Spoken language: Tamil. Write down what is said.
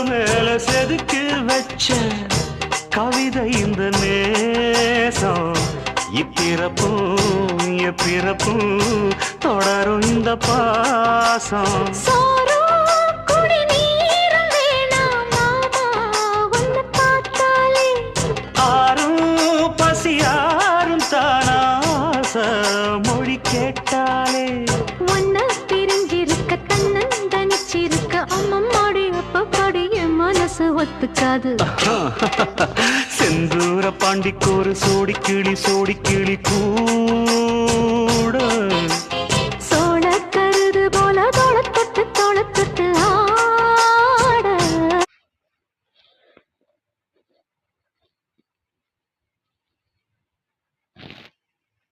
மேல செதுக்கி வச்ச கவிதை இந்த நேசம் இப்பிறப்பும் எப்பிறப்பும் தொடரும் இந்த பாசம் மொழி கேட்டாலே ஒன்ன பிரிஞ்சிருக்க தன்னந்தனிச்சிருக்க அம்மம்மாடி அப்பப்பாடி என் மனசு ஒத்துக்காது செந்தூர பாண்டிக்கு ஒரு சோடி கிளி கூ